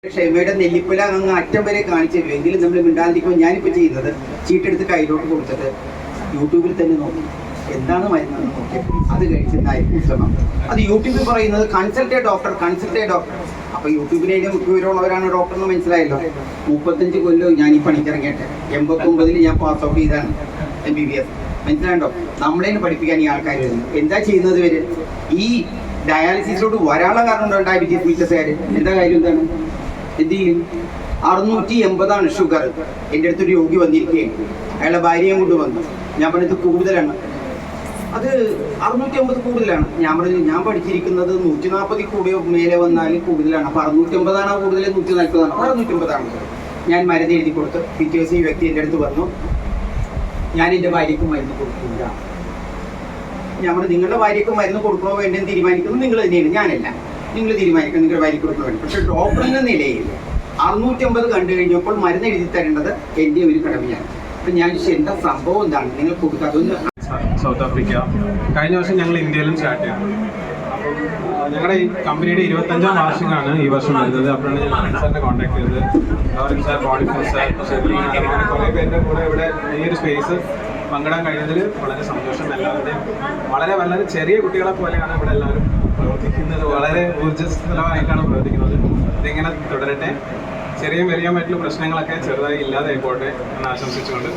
ക്ഷമയുടെ നെല്ലിപ്പല അങ്ങ് അറ്റം വരെ കാണിച്ചു തരും. എങ്കിലും നമ്മൾ മിണ്ടാതിരിക്കുമ്പോൾ ഞാനിപ്പോൾ ചെയ്യുന്നത് ചീട്ടെടുത്ത് കയ്യിലോട്ട് കൊടുത്തിട്ട് യൂട്യൂബിൽ തന്നെ നോക്കും എന്താണ് മരുന്നെന്ന് നോക്കിയത് അത് കഴിച്ചെന്നായിരിക്കും ശ്രമം. അത് യൂട്യൂബിൽ പറയുന്നത് കൺസൾട്ടേ ഡോക്ടർ. അപ്പോൾ യൂട്യൂബിലേലും വിവരമുള്ളവരാണ് ഡോക്ടർ എന്ന് മനസ്സിലായല്ലോ. 35 കൊല്ലം ഞാൻ ഈ പണിക്കിറങ്ങിയിട്ട് 89 ഞാൻ പാസ് ഔട്ട് ചെയ്താണ് MBBS. മനസ്സിലാണ്ടോ? നമ്മളേനെ പഠിപ്പിക്കാൻ ഈ ആൾക്കാർ വരുന്നു. എന്താ ചെയ്യുന്നത് ഇവര്? ഈ ഡയാലിസിസിലോട്ട് വരാനുള്ള കാരണം ഉണ്ടോ? ഡയബറ്റീസ് മീറ്റസുകാർ എന്താ കാര്യം? എന്താണ് എന്ത് ചെയ്യും? 680 ഷുഗർ. എൻ്റെ അടുത്തൊരു രോഗി വന്നിരിക്കുകയാണ്, അയാളുടെ ഭാര്യയും കൊണ്ട് വന്നു. ഞാൻ പറഞ്ഞത് കൂടുതലാണ്, അത് 680 കൂടുതലാണ്. ഞാൻ പറഞ്ഞു ഞാൻ പഠിച്ചിരിക്കുന്നത് 140 കൂടിയോ മേലെ വന്നാൽ കൂടുതലാണ്. അപ്പോൾ 680 കൂടുതൽ, 140 680. ഞാൻ മരുന്ന് എഴുതി കൊടുത്ത് പിറ്റേ ദിവസം ഈ വ്യക്തി എൻ്റെ അടുത്ത് വന്നു. ഞാൻ എൻ്റെ ഭാര്യയ്ക്ക് മരുന്ന് കൊടുക്കില്ല. ഞാൻ പറഞ്ഞു നിങ്ങളുടെ ഭാര്യയ്ക്ക് മരുന്ന് കൊടുക്കണോ വേണ്ടെന്ന് തീരുമാനിക്കുന്നത് നിങ്ങൾ തന്നെയാണ്, ഞാനല്ല. നിങ്ങൾ തീരുമാനിക്കണം നിങ്ങളുടെ ഭാര്യയ്ക്ക് കൊടുക്കണോ വേണ്ടി. പക്ഷേ ഡോക്ടറിൻ്റെ നിലയിൽ 650 കണ്ടു കഴിഞ്ഞപ്പോൾ മരുന്ന് എഴുതി തരേണ്ടത് എൻ്റെ ഒരു കടമയാണ്. അപ്പം ഞാൻ എന്താ സംഭവം, എന്താണ് നിങ്ങൾ കൊടുക്കാത്തത്? South Africa. കഴിഞ്ഞ വർഷം ഞങ്ങൾ ഇന്ത്യയിലും സ്റ്റാർട്ട് ചെയ്തു. അപ്പം ഞങ്ങളുടെ ഈ കമ്പനിയുടെ 25ാം വാർഷികമാണ് ഈ വർഷം വരുന്നത്. അപ്പോഴാണ് ഞാൻ സാറിനെ കോൺടാക്ട് ചെയ്തത്. ഗൗരവ് സാർ, ബോഡിഫോർ സാർ, ഷെർലി, അങ്ങനെ കുറേ പേരുടെ കൂടെ ഇവിടെ ഈ ഒരു സ്പേസ് പങ്കിടാൻ കഴിയുന്നതിൽ വളരെ സന്തോഷം. എല്ലാവരുടെയും വളരെ ചെറിയ കുട്ടികളെ പോലെയാണ് ഇവിടെ എല്ലാവരും പ്രവർത്തിക്കുന്നത്. വളരെ ഊർജ്ജസ്വലമായിട്ടാണ് പ്രവർത്തിക്കുന്നത്. ഇതിങ്ങനെ തുടരട്ടെ. ചെറിയ വലിയ മറ്റുള്ള പ്രശ്നങ്ങളൊക്കെ ചെറുതായി ഇല്ലാതെ ആയിക്കോട്ടെ എന്ന് ആശംസിച്ചുകൊണ്ട്